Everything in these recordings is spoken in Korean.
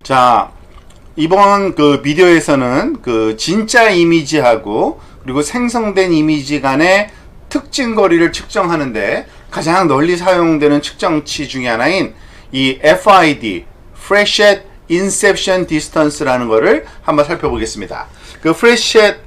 자, 이번 그 비디오에서는 그 진짜 이미지하고 그리고 생성된 이미지 간의 특징 거리를 측정하는데 가장 널리 사용되는 측정치 중에 하나인 이 FID, Freshet Inception Distance라는 거를 한번 살펴보겠습니다. 그 Freshet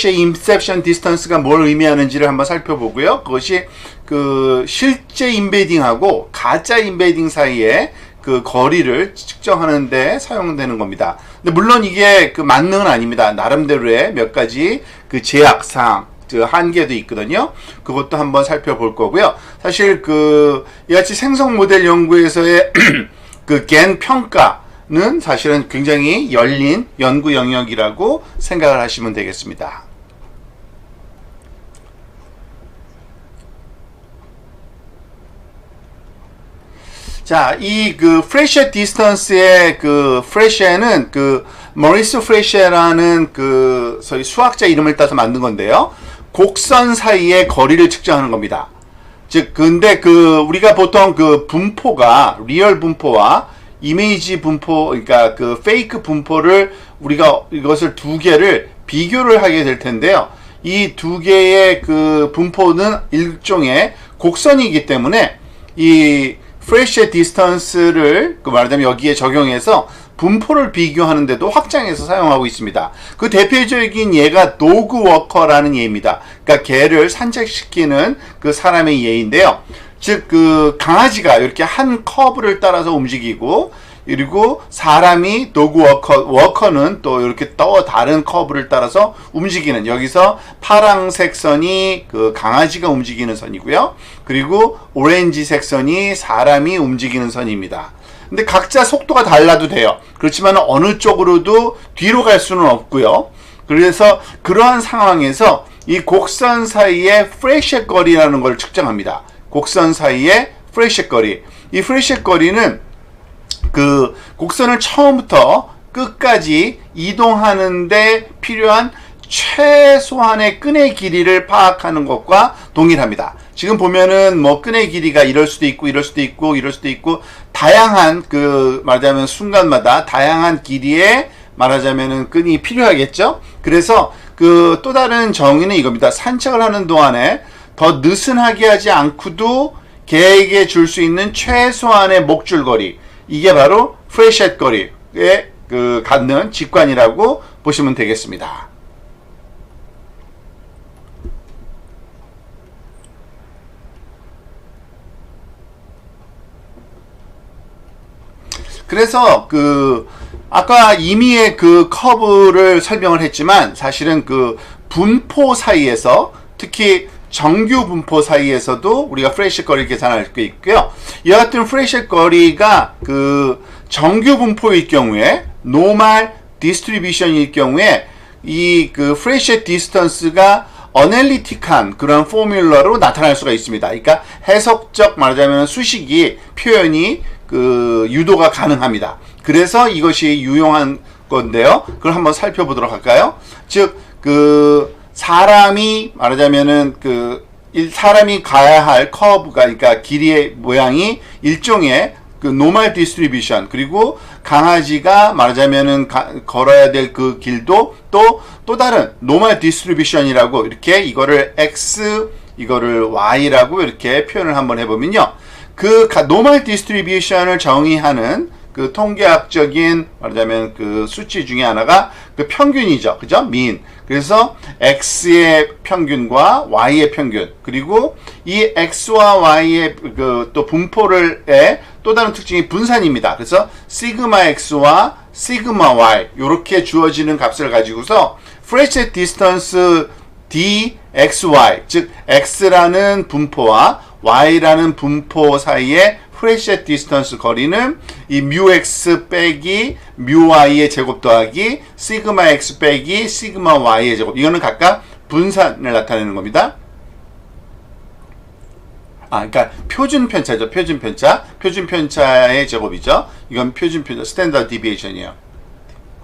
Inception Distance가 뭘 의미하는지를 한번 살펴보고요. 그것이 그 실제 인베딩하고 가짜 인베딩 사이에 그 거리를 측정하는데 사용되는 겁니다. 근데 물론 이게 그 만능은 아닙니다. 나름대로의 몇 가지 그 제약사항, 그 한계도 있거든요. 그것도 한번 살펴볼 거고요. 사실 그 이같이 생성 모델 연구에서의 그 겐 평가는 사실은 굉장히 열린 연구 영역이라고 생각을 하시면 되겠습니다. 자, 이 그 프레셰 디스턴스의 그 프레셰는 그 머리스 프레셰라는 그 소위 수학자 이름을 따서 만든 건데요. 곡선 사이의 거리를 측정하는 겁니다. 즉, 근데 그 우리가 보통 그 분포가 리얼 분포와 이미지 분포, 그러니까 그 페이크 분포를 우리가 이것을 두 개를 비교를 하게 될 텐데요. 이 두 개의 그 분포는 일종의 곡선이기 때문에 이 프레셰 디스턴스를 그 말하자면 여기에 적용해서 분포를 비교하는데도 확장해서 사용하고 있습니다. 그 대표적인 예가 도그 워커라는 예입니다. 그러니까 개를 산책시키는 그 사람의 예인데요. 즉 그 강아지가 이렇게 한 커브를 따라서 움직이고 그리고 사람이 도그 워커는 또 이렇게 또 다른 커브를 따라서 움직이는, 여기서 파랑색 선이 그 강아지가 움직이는 선이고요. 그리고 오렌지색 선이 사람이 움직이는 선입니다. 근데 각자 속도가 달라도 돼요. 그렇지만 어느 쪽으로도 뒤로 갈 수는 없고요. 그래서 그러한 상황에서 이 곡선 사이의 프레셰 거리라는 걸 측정합니다. 곡선 사이의 프레셰 거리. 이 프레셰 거리는 그 곡선을 처음부터 끝까지 이동하는데 필요한 최소한의 끈의 길이를 파악하는 것과 동일합니다. 지금 보면은 뭐 끈의 길이가 이럴 수도 있고 이럴 수도 있고 이럴 수도 있고 다양한 그 말하자면 순간마다 다양한 길이의 말하자면은 끈이 필요하겠죠. 그래서 그 또 다른 정의는 이겁니다. 산책을 하는 동안에 더 느슨하게 하지 않고도 개에게 줄 수 있는 최소한의 목줄 거리, 이게 바로 프레셰 거리에 그 갖는 직관이라고 보시면 되겠습니다. 그래서 그 아까 임의의 그 커브를 설명을 했지만 사실은 그 분포 사이에서 특히 정규 분포 사이에서도 우리가 프레셰 거리를 계산할 수 있고요. 이와 같은 프레셰 거리가 그 정규 분포일 경우에 노멀 디스트리뷰션일 경우에 이 그 프레셰 디스턴스가 어널리틱한 그런 포뮬러로 나타날 수가 있습니다. 그러니까 해석적 말하자면 수식이 표현이 그 유도가 가능합니다. 그래서 이것이 유용한 건데요. 그걸 한번 살펴보도록 할까요? 즉 그 사람이 말하자면은 그 사람이 가야 할 커브가, 그러니까 길이의 모양이 일종의 그 노멀 디스트리뷰션, 그리고 강아지가 말하자면은 걸어야 될 그 길도 또 다른 노멀 디스트리뷰션이라고 이렇게 이거를 X 이거를 Y라고 이렇게 표현을 한번 해보면요. 그 노멀 디스트리뷰션을 정의하는 그 통계학적인 말하자면 그 수치 중에 하나가 그 평균이죠. 그죠? 민. 그래서 X의 평균과 Y의 평균, 그리고 이 X와 Y의 그 또 분포를의 또 다른 특징이 분산입니다. 그래서 시그마 X와 시그마 Y 이렇게 주어지는 값을 가지고서 프레셰 디스턴스 dxy, 즉 X라는 분포와 Y라는 분포 사이의 프레셰 디스턴스 거리는 이 뮤x 빼기 뮤y의 제곱 더하기 시그마 x 빼기 시그마 y의 제곱, 이거는 각각 분산을 나타내는 겁니다. 그러니까 표준 편차죠. 표준 편차. 표준 편차의 제곱이죠. 이건 표준 편차, 스탠더드 디비에이션이에요.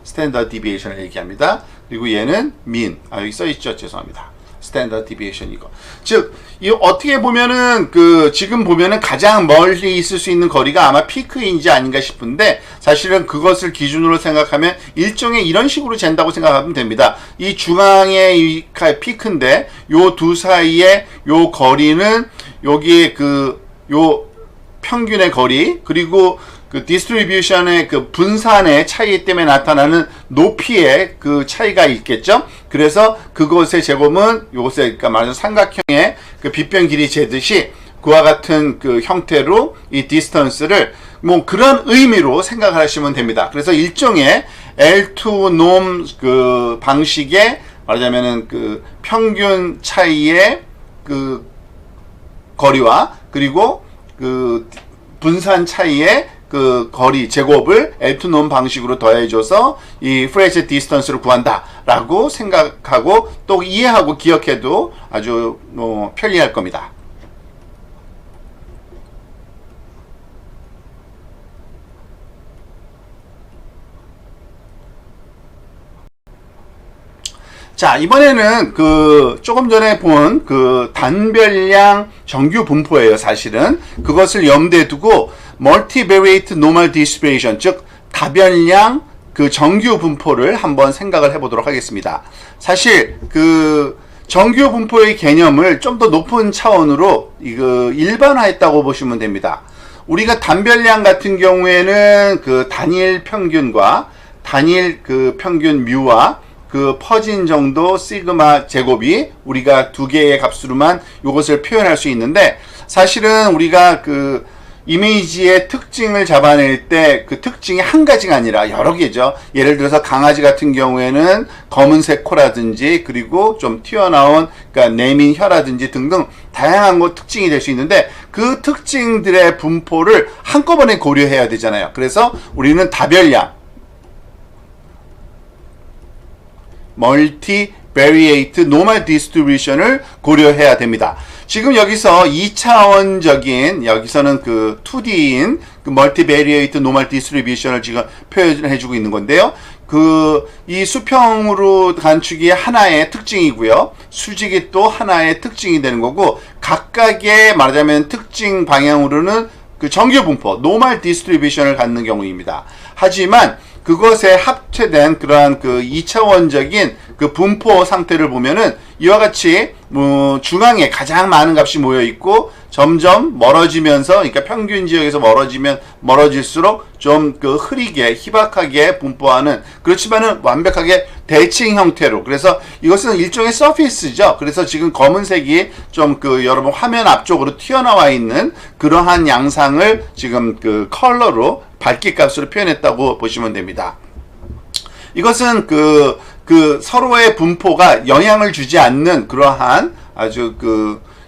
스탠더드 디비에이션을 얘기합니다. 그리고 얘는 민. 여기 써 있죠. 죄송합니다. 스탠다드 디비에이션 이거. 즉, 이 어떻게 보면은 지금 보면은 가장 멀리 있을 수 있는 거리가 아마 피크인지 아닌가 싶은데 사실은 그것을 기준으로 생각하면 일종의 이런 식으로 잰다고 생각하면 됩니다. 이 중앙에 이 피크인데 요 두 사이에 요 거리는 여기에 요 평균의 거리 그리고 그 디스트리뷰션의 그 분산의 차이 때문에 나타나는 높이의 그 차이가 있겠죠. 그래서 그것의 제곱은 요것에 그러니까 말하자면 삼각형의 그 빗변 길이 재듯이 그와 같은 그 형태로 이 디스턴스를 뭐 그런 의미로 생각하시면 됩니다. 그래서 일종의 L2 놈 그 방식의 말하자면은 그 평균 차이의 그 거리와 그리고 그 분산 차이의 그 거리 제곱을 L2 놈 방식으로 더해줘서 이 프레셔 디스턴스를 구한다 라고 생각하고 또 이해하고 기억해도 아주 편리할 겁니다. 자, 이번에는 조금 전에 본 단별량 정규 분포예요, 사실은. 그것을 염두에 두고 multivariate normal distribution, 즉 다별량 정규 분포를 한번 생각을 해보도록 하겠습니다. 사실 정규 분포의 개념을 좀 더 높은 차원으로 일반화했다고 보시면 됩니다. 우리가 단별량 같은 경우에는 단일 평균과 단일 평균 뮤와 퍼진 정도 시그마 제곱이 우리가 두 개의 값으로만 이것을 표현할 수 있는데 사실은 우리가 이미지의 특징을 잡아낼 때 그 특징이 한 가지가 아니라 여러 개죠. 예를 들어서 강아지 같은 경우에는 검은색 코라든지 그리고 좀 튀어나온 그러니까 내민 혀라든지 등등 다양한 특징이 될 수 있는데 그 특징들의 분포를 한꺼번에 고려해야 되잖아요. 그래서 우리는 다별량 multivariate normal distribution을 고려해야 됩니다. 지금 여기서 2차원적인 여기서는 2D인 multivariate normal distribution을 지금 표현해주고 있는 건데요. 이 수평으로 간축이 하나의 특징이고요. 수직이 또 하나의 특징이 되는 거고 각각의 말하자면 특징 방향으로는 정규 분포 normal distribution을 갖는 경우입니다. 하지만 그것에 합체된 그러한 2차원적인 분포 상태를 보면은 이와 같이 중앙에 가장 많은 값이 모여 있고 점점 멀어지면서 그러니까 평균 지역에서 멀어질수록 좀 흐리게 희박하게 분포하는 그렇지만은 완벽하게 대칭 형태로 그래서 이것은 일종의 서피스죠. 그래서 지금 검은색이 좀 여러분 화면 앞쪽으로 튀어나와 있는 그러한 양상을 지금 컬러로 밝기 값으로 표현했다고 보시면 됩니다. 이것은 서로의 분포가 영향을 주지 않는 그러한 아주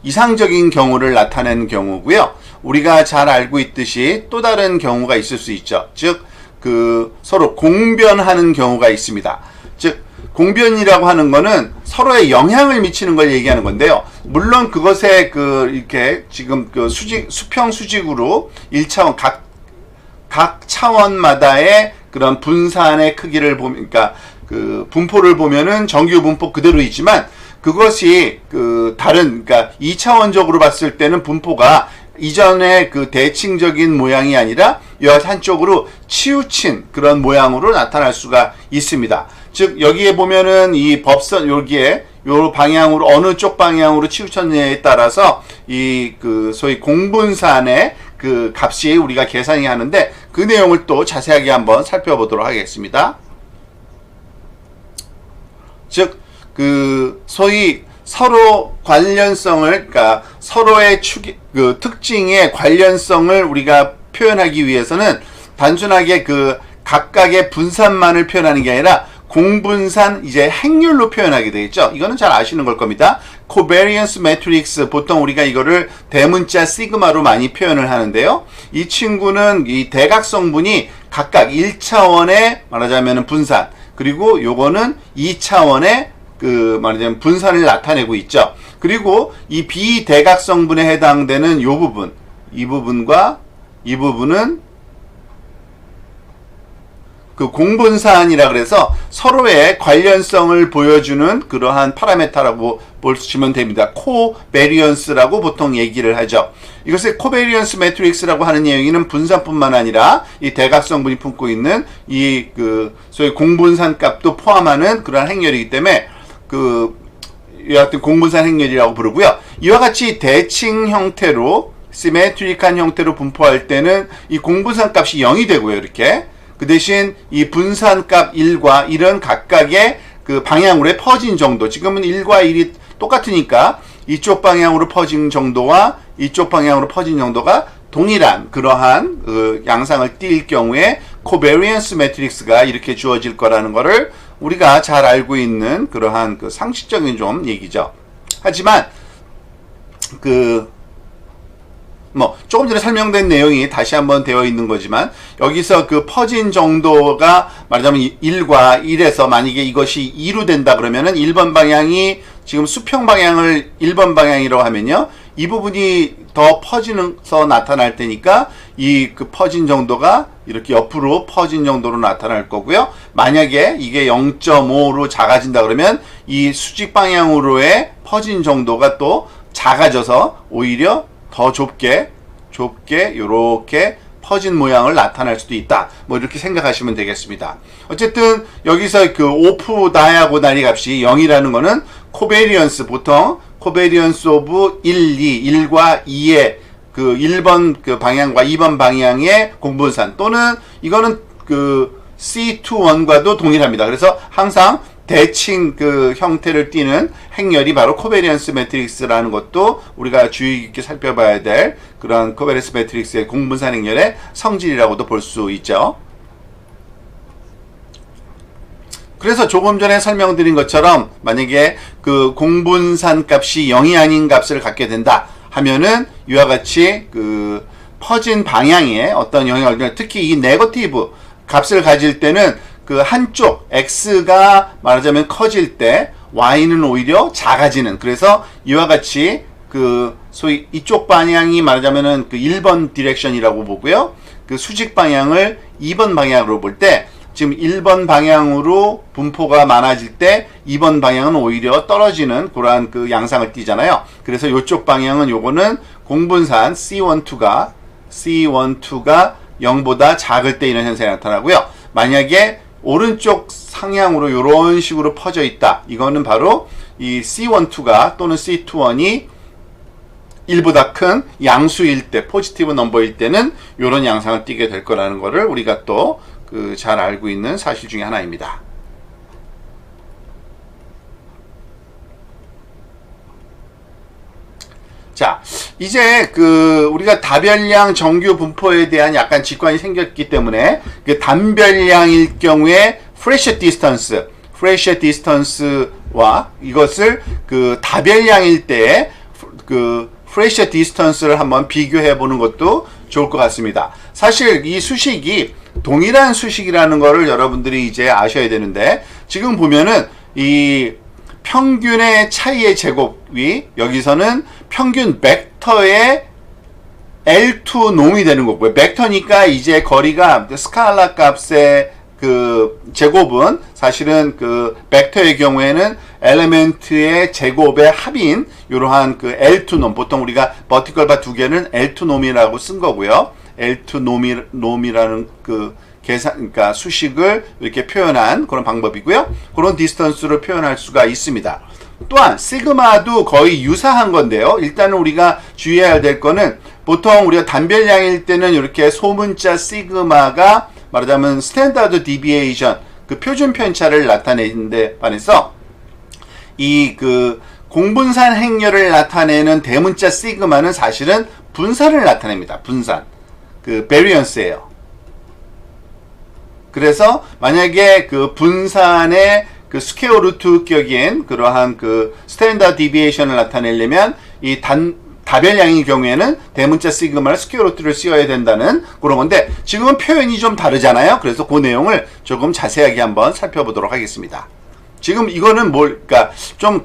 이상적인 경우를 나타내는 경우고요. 우리가 잘 알고 있듯이 또 다른 경우가 있을 수 있죠. 즉, 서로 공변하는 경우가 있습니다. 즉, 공변이라고 하는 거는 서로의 영향을 미치는 걸 얘기하는 건데요. 물론 그것에 이렇게 지금 수평 수직으로 1차원 각 차원마다의 그런 분산의 크기를 보면, 그러니까 분포를 보면은 정규 분포 그대로 있지만 그것이 다른, 그러니까 2차원적으로 봤을 때는 분포가 이전의 대칭적인 모양이 아니라 한쪽으로 치우친 그런 모양으로 나타날 수가 있습니다. 즉, 여기에 보면은 이 법선, 여기에 요 방향으로, 어느 쪽 방향으로 치우쳤느냐에 따라서 소위 공분산의 값이 우리가 계산이 하는데 그 내용을 또 자세하게 한번 살펴보도록 하겠습니다. 즉, 소위 서로 관련성을, 그러니까 서로의 특징의 관련성을 우리가 표현하기 위해서는 단순하게 각각의 분산만을 표현하는 게 아니라 공분산 이제 행률로 표현하게 되겠죠. 이거는 잘 아시는 걸 겁니다. covariance matrix, 보통 우리가 이거를 대문자 시그마로 많이 표현을 하는데요. 이 친구는 이 대각성분이 각각 1차원의 말하자면 분산, 그리고 요거는 2차원의 말하자면 분산을 나타내고 있죠. 그리고 이 비대각성분에 해당되는 요 부분, 이 부분과 이 부분은 그 공분산이라 그래서 서로의 관련성을 보여주는 그러한 파라메타라고 보시면 됩니다. 코베리언스라고 보통 얘기를 하죠. 이것을 코베리언스 매트릭스라고 하는 얘기는 분산뿐만 아니라 이 대각성분이 품고 있는 이 그 소위 공분산 값도 포함하는 그러한 행렬이기 때문에 이와 같은 공분산 행렬이라고 부르고요. 이와 같이 대칭 형태로 시메트릭한 형태로 분포할 때는 이 공분산 값이 0이 되고요. 이렇게 그 대신 이 분산값 1과 1은 각각의 그 방향으로의 퍼진 정도, 지금은 1과 1이 똑같으니까 이쪽 방향으로 퍼진 정도와 이쪽 방향으로 퍼진 정도가 동일한 그러한 그 양상을 띌 경우에 코베리언스 매트릭스가 이렇게 주어질 거라는 것을 우리가 잘 알고 있는 그러한 그 상식적인 좀 얘기죠. 하지만 조금 전에 설명된 내용이 다시 한번 되어 있는 거지만, 여기서 그 퍼진 정도가 말하자면 1과 1에서 만약에 이것이 2로 된다 그러면은 1번 방향이 지금 수평 방향을 1번 방향이라고 하면요, 이 부분이 더 퍼지면서 나타날 테니까 이 그 퍼진 정도가 이렇게 옆으로 퍼진 정도로 나타날 거고요. 만약에 이게 0.5로 작아진다 그러면 이 수직 방향으로의 퍼진 정도가 또 작아져서 오히려 더 좁게 요렇게 퍼진 모양을 나타낼 수도 있다. 뭐 이렇게 생각하시면 되겠습니다. 어쨌든 여기서 그 오프 다이아고날이 값이 0이라는 거는 코베리언스, 보통 코베리언스 오브 1과 2의 그 1번 그 방향과 2번 방향의 공분산, 또는 이거는 그 C21과도 동일합니다. 그래서 항상 대칭 그 형태를 띠는 행렬이 바로 코베리언스 매트릭스라는 것도 우리가 주의 깊게 살펴봐야 될 그런 코베리언스 매트릭스의 공분산 행렬의 성질이라고도 볼 수 있죠. 그래서 조금 전에 설명드린 것처럼 만약에 그 공분산 값이 0이 아닌 값을 갖게 된다 하면은 이와 같이 그 퍼진 방향에 어떤 영향을, 특히 이 네거티브 값을 가질 때는 그 한쪽 x가 말하자면 커질 때 y는 오히려 작아지는, 그래서 이와 같이 그 소위 이쪽 방향이 말하자면은 그 1번 디렉션이라고 보고요. 그 수직 방향을 2번 방향으로 볼 때 지금 1번 방향으로 분포가 많아질 때 2번 방향은 오히려 떨어지는 그러한 그 양상을 띠잖아요. 그래서 이쪽 방향은 요거는 공분산 C12가 0보다 작을 때 이런 현상이 나타나고요. 만약에 오른쪽 상향으로 이런 식으로 퍼져 있다, 이거는 바로 이 C12가 또는 C21이 1보다 큰 양수일 때, 포지티브 넘버일 때는 이런 양상을 띠게 될 거라는 거를 우리가 또 그 잘 알고 있는 사실 중에 하나입니다. 자, 이제 그 우리가 다별량 정규 분포에 대한 약간 직관이 생겼기 때문에 그 단별량일 경우에 프레셔 디스턴스와 이것을 그 다별량일 때 그 프레셔 디스턴스를 한번 비교해 보는 것도 좋을 것 같습니다. 사실 이 수식이 동일한 수식이라는 거를 여러분들이 이제 아셔야 되는데, 지금 보면은 이 평균의 차이의 제곱이 여기서는 평균 벡터의 L2 놈이 되는 거고요. 벡터니까 이제 거리가 스칼라 값의 그 제곱은 사실은 그 벡터의 경우에는 엘리멘트의 제곱의 합인 이러한 그 L2 놈, 보통 우리가 버티컬 바 두 개는 L2 놈이라고 쓴 거고요. L2 놈이라는 그 계산, 그러니까 수식을 이렇게 표현한 그런 방법이고요. 그런 디스턴스를 표현할 수가 있습니다. 또한 시그마도 거의 유사한 건데요. 일단은 우리가 주의해야 될 거는, 보통 우리가 단별량일 때는 이렇게 소문자 시그마가 말하자면 스탠다드 디비에이션, 그 표준 편차를 나타내는데 반해서 이 그 공분산 행렬을 나타내는 대문자 시그마는 사실은 분산을 나타냅니다. 분산. 그 베리언스예요. 그래서 만약에 그 분산의 그 스퀘어 루트 격인 그러한 그 스탠다드 디비에이션을 나타내려면 이 다별량의 경우에는 대문자 시그마를 스퀘어 루트를 씌워야 된다는 그런 건데, 지금은 표현이 좀 다르잖아요. 그래서 그 내용을 조금 자세하게 한번 살펴보도록 하겠습니다. 지금 이거는 뭘까? 좀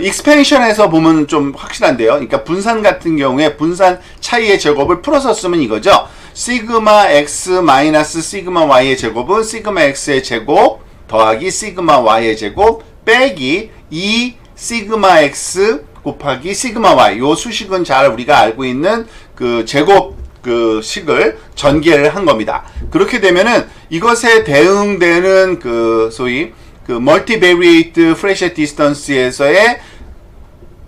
익스펜션에서 보면 좀 확실한데요. 그러니까 분산 같은 경우에 분산 차이의 제곱을 풀어서 쓰면 이거죠. 시그마 x 마이너스 시그마 y의 제곱은 시그마 x의 제곱 더하기 시그마 y의 제곱 빼기 2 시그마 x 곱하기 시그마 y. 요 수식은 잘 우리가 알고 있는 그 제곱 그 식을 전개를 한 겁니다. 그렇게 되면은 이것에 대응되는 그 소위 그 멀티베리에이트 프레셔 디스턴스에서의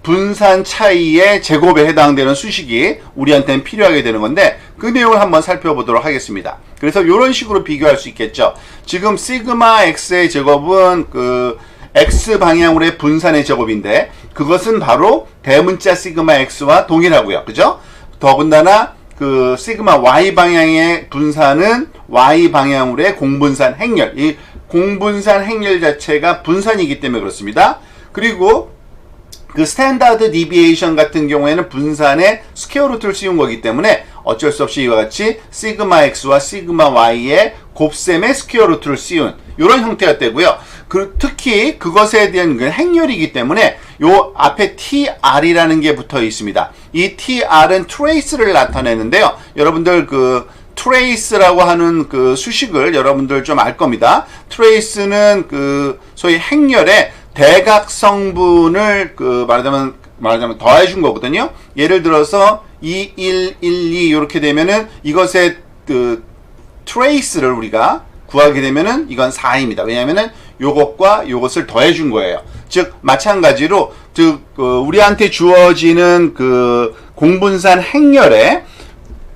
분산 차이의 제곱에 해당되는 수식이 우리한테는 필요하게 되는 건데 그 내용을 한번 살펴보도록 하겠습니다. 그래서 이런 식으로 비교할 수 있겠죠. 지금 시그마 x의 제곱은 그 x 방향으로의 분산의 제곱인데 그것은 바로 대문자 시그마 x와 동일하고요. 그죠? 더군다나 그 시그마 y 방향의 분산은 y 방향으로의 공분산 행렬. 이 공분산 행렬 자체가 분산이기 때문에 그렇습니다. 그리고 그 스탠다드 디비에이션 같은 경우에는 분산의 스퀘어 루트를 씌운 거기 때문에 어쩔 수 없이 이와 같이 시그마 x와 시그마 y의 곱셈의 스퀘어 루트를 씌운 이런 형태가 되고요. 특히 그것에 대한 행렬이기 때문에 요 앞에 tr이라는 게 붙어 있습니다. 이 tr은 트레이스를 나타내는데요. 여러분들 그 트레이스라고 하는 그 수식을 여러분들 좀 알 겁니다. 트레이스는 그 소위 행렬의 대각 성분을 그 말하자면 더해준 거거든요. 예를 들어서 2, 1, 1, 2 이렇게 되면은 이것의 그 트레이스를 우리가 구하게 되면은 이건 4입니다. 왜냐면은 요것과 요것을 더해준 거예요. 즉 마찬가지로 우리한테 주어지는 그 공분산 행렬의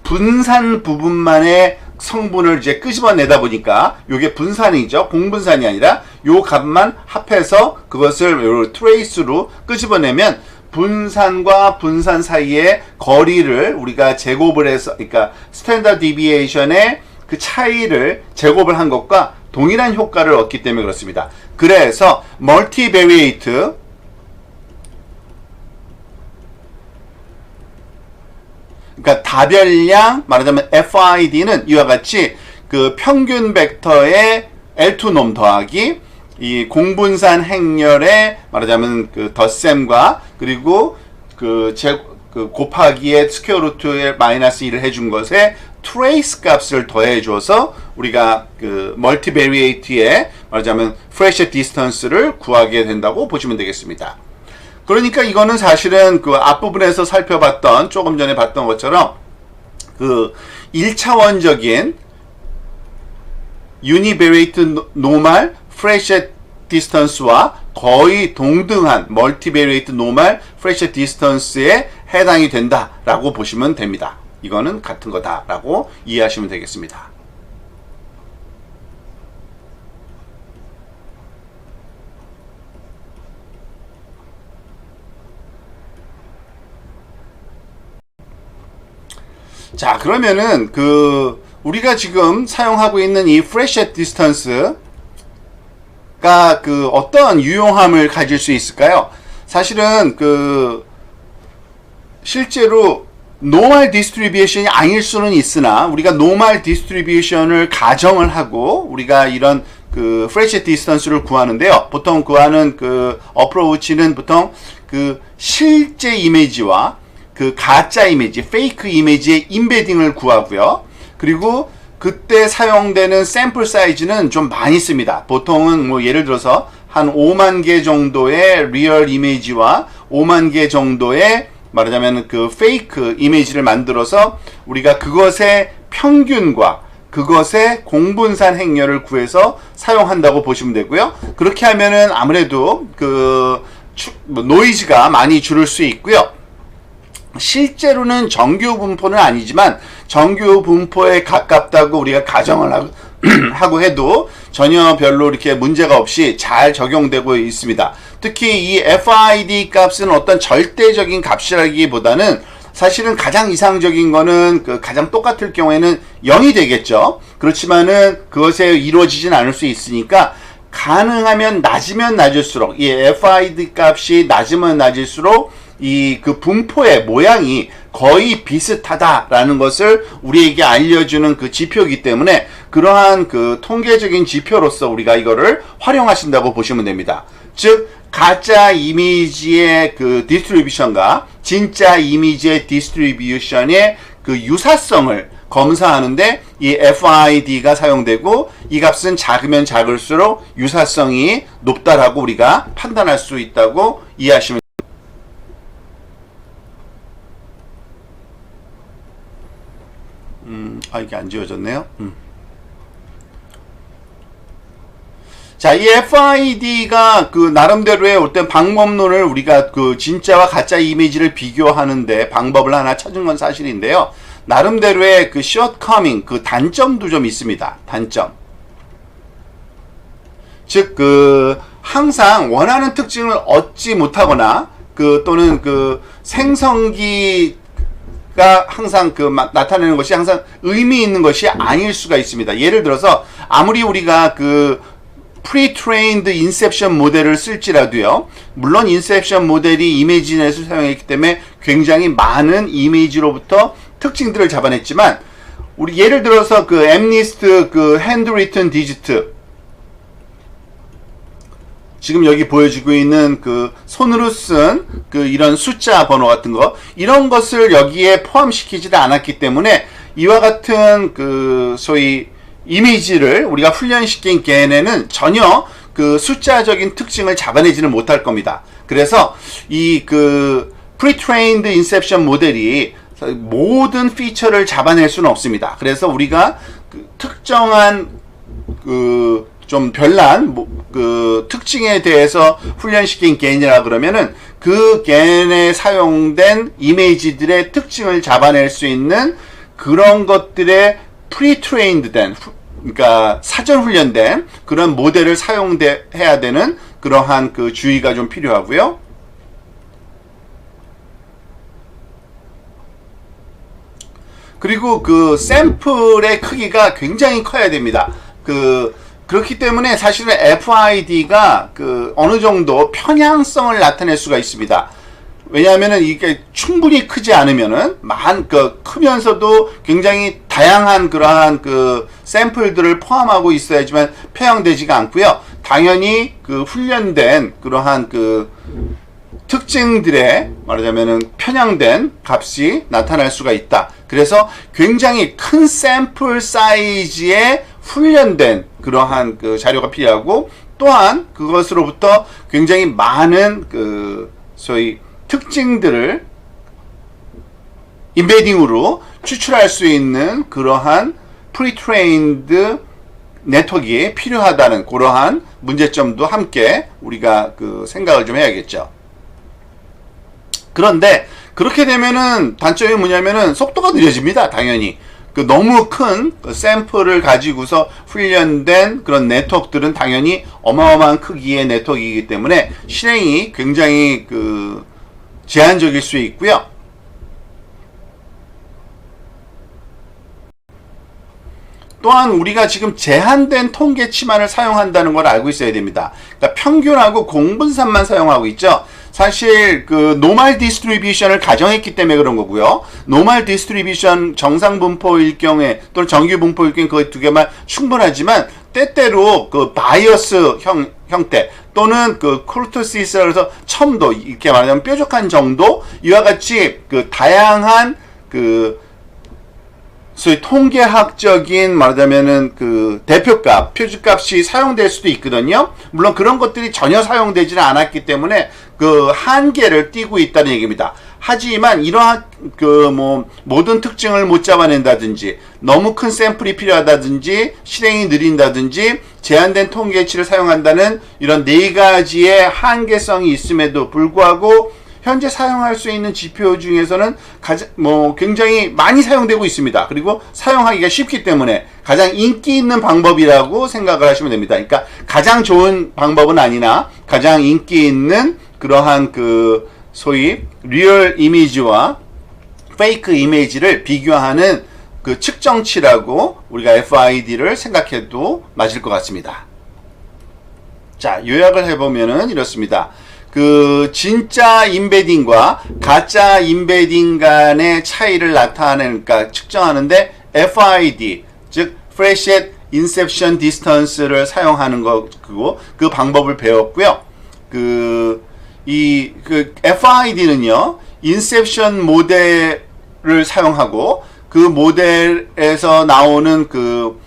분산 부분만의 성분을 이제 끄집어내다 보니까 요게 분산이죠. 공분산이 아니라 요 값만 합해서 그것을 요 트레이스로 끄집어내면 분산과 분산 사이의 거리를 우리가 제곱을 해서 그러니까 스탠다드 디비에이션의 그 차이를 제곱을 한 것과 동일한 효과를 얻기 때문에 그렇습니다. 그래서 멀티베리에이트 그러니까 다별량 말하자면 FID는 이와 같이 그 평균 벡터의 L2놈 더하기 이 공분산 행렬의 말하자면 그 덧셈과 그리고 그 곱하기의 스퀘어 루트의 마이너스 1을 해준 것에 트레이스 값을 더해 줘서 우리가 그 멀티베리에이트의 말하자면 프레셔 디스턴스를 구하게 된다고 보시면 되겠습니다. 그러니까 이거는 사실은 그 앞부분에서 살펴봤던 조금 전에 봤던 것처럼 그 1차원적인 유니베리에이트 노멀 프레셔 디스턴스와 거의 동등한 멀티베리에이트 노멀 프레셔 디스턴스에 해당이 된다라고 보시면 됩니다. 이거는 같은 거다라고 이해하시면 되겠습니다. 자, 그러면은 그 우리가 지금 사용하고 있는 이 프레셔 디스턴스가 그 어떤 유용함을 가질 수 있을까요? 사실은 그 실제로 노멀 디스트리뷰션이 아닐 수는 있으나 우리가 노멀 디스트리뷰션을 가정을 하고 우리가 이런 그 프레셔 디스턴스를 구하는데요. 보통 구하는 그 어프로치는 보통 그 실제 이미지와 그 가짜 이미지, 페이크 이미지의 인베딩을 구하고요. 그리고 그때 사용되는 샘플 사이즈는 좀 많이 씁니다. 보통은 뭐 예를 들어서 한 5만 개 정도의 리얼 이미지와 5만 개 정도의 말하자면 그 페이크 이미지를 만들어서 우리가 그것의 평균과 그것의 공분산 행렬을 구해서 사용한다고 보시면 되고요. 그렇게 하면은 아무래도 그 노이즈가 많이 줄을 수 있고요. 실제로는 정규 분포는 아니지만 정규 분포에 가깝다고 우리가 가정을 하고 해도 전혀 별로 이렇게 문제가 없이 잘 적용되고 있습니다. 특히 이 FID 값은 어떤 절대적인 값이라기보다는 사실은 가장 이상적인 거는 그 가장 똑같을 경우에는 0이 되겠죠. 그렇지만은 그것에 이루어지진 않을 수 있으니까 가능하면 낮으면 낮을수록 이 FID 값이 낮으면 낮을수록 이 그 분포의 모양이 거의 비슷하다라는 것을 우리에게 알려주는 그 지표이기 때문에 그러한 그 통계적인 지표로서 우리가 이거를 활용하신다고 보시면 됩니다. 즉 가짜 이미지의 그 디스트리뷰션과 진짜 이미지의 디스트리뷰션의 그 유사성을 검사하는데 이 FID가 사용되고 이 값은 작으면 작을수록 유사성이 높다라고 우리가 판단할 수 있다고 이해하시면 이게 안 지워졌네요. 자, 이 FID가 그 나름대로의 어떤 방법론을 우리가 그 진짜와 가짜 이미지를 비교하는데 방법을 하나 찾은 건 사실인데요. 나름대로의 그 shortcoming, 그 단점도 좀 있습니다. 단점. 즉, 항상 원하는 특징을 얻지 못하거나, 또는 생성기가 항상 나타내는 것이 항상 의미 있는 것이 아닐 수가 있습니다. 예를 들어서, 아무리 우리가 pre-trained inception 모델을 쓸지라도요, 물론 inception 모델이 이미지넷을 사용했기 때문에 굉장히 많은 이미지로부터 특징들을 잡아냈지만, 우리 예를 들어서 MNIST handwritten digit, 지금 여기 보여지고 있는 손으로 쓴 이런 숫자 번호 같은 거, 이런 것을 여기에 포함시키지도 않았기 때문에 이와 같은 소위 이미지를 우리가 훈련시킨 걔네는 전혀 숫자적인 특징을 잡아내지는 못할 겁니다. 그래서 이 pre-trained inception 모델이 모든 피처를 잡아낼 수는 없습니다. 그래서 우리가 특정한 좀 별난 특징에 대해서 훈련시킨 겐이라 그러면은 그 겐에 사용된 이미지들의 특징을 잡아낼 수 있는 그런 것들의 pre-trained 된, 그러니까 사전 훈련된 그런 모델을 사용해야 되는 그러한 주의가 좀 필요하고요. 그리고 샘플의 크기가 굉장히 커야 됩니다. 그렇기 때문에 사실은 FID가 어느 정도 편향성을 나타낼 수가 있습니다. 왜냐하면은 이게 충분히 크지 않으면은 크면서도 굉장히 다양한 그러한 샘플들을 포함하고 있어야지만 편향되지가 않고요. 당연히 훈련된 그러한 특징들에 말하자면은 편향된 값이 나타날 수가 있다. 그래서 굉장히 큰 샘플 사이즈에 훈련된 그러한 자료가 필요하고, 또한 그것으로부터 굉장히 많은 소위 특징들을 임베딩으로 추출할 수 있는 그러한 pre-trained 네트워크가 필요하다는 그러한 문제점도 함께 우리가 생각을 좀 해야겠죠. 그런데 그렇게 되면은 단점이 뭐냐면은 속도가 느려집니다. 당연히 너무 큰 샘플을 가지고서 훈련된 그런 네트워크들은 당연히 어마어마한 크기의 네트워크이기 때문에 실행이 굉장히 제한적일 수 있고요. 또한 우리가 지금 제한된 통계치만을 사용한다는 걸 알고 있어야 됩니다. 그러니까 평균하고 공분산만 사용하고 있죠. 사실 노멀 디스트리뷰션을 가정했기 때문에 그런 거고요. 노멀 디스트리뷰션 정상 분포일 경우에 또는 정규 분포일 경우에 그 두 개만 충분하지만 때때로 바이어스 형태 또는 코르토시스라 해서 첨도, 이렇게 말하자면 뾰족한 정도, 이와 같이 다양한 소위 통계학적인 말하자면은 대표값, 표준값이 사용될 수도 있거든요. 물론 그런 것들이 전혀 사용되지는 않았기 때문에 한계를 띠고 있다는 얘기입니다. 하지만 이러한 모든 특징을 못 잡아낸다든지, 너무 큰 샘플이 필요하다든지, 실행이 느린다든지, 제한된 통계치를 사용한다는 이런 네 가지의 한계성이 있음에도 불구하고 현재 사용할 수 있는 지표 중에서는 굉장히 많이 사용되고 있습니다. 그리고 사용하기가 쉽기 때문에 가장 인기 있는 방법이라고 생각을 하시면 됩니다. 그러니까 가장 좋은 방법은 아니나 가장 인기 있는 그러한 소위 리얼 이미지와 페이크 이미지를 비교하는 측정치라고 우리가 FID를 생각해도 맞을 것 같습니다. 자, 요약을 해보면은 이렇습니다. 진짜 임베딩과 가짜 임베딩 간의 차이를 나타내니까 측정하는데 FID, 즉 Freshet Inception Distance를 사용하는 거고, 그 방법을 배웠고요. FID는요, 인셉션 모델을 사용하고 그 모델에서 나오는 그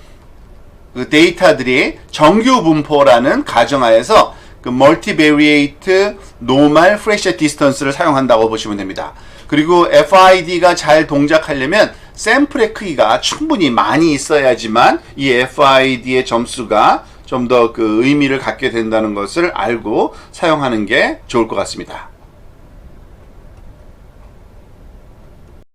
데이터들이 정규 분포라는 가정하에서 그 멀티베리에이트 노멀 프레셔 디스턴스를 사용한다고 보시면 됩니다. 그리고 FID가 잘 동작하려면 샘플의 크기가 충분히 많이 있어야지만 이 FID의 점수가 좀 더 그 의미를 갖게 된다는 것을 알고 사용하는 게 좋을 것 같습니다.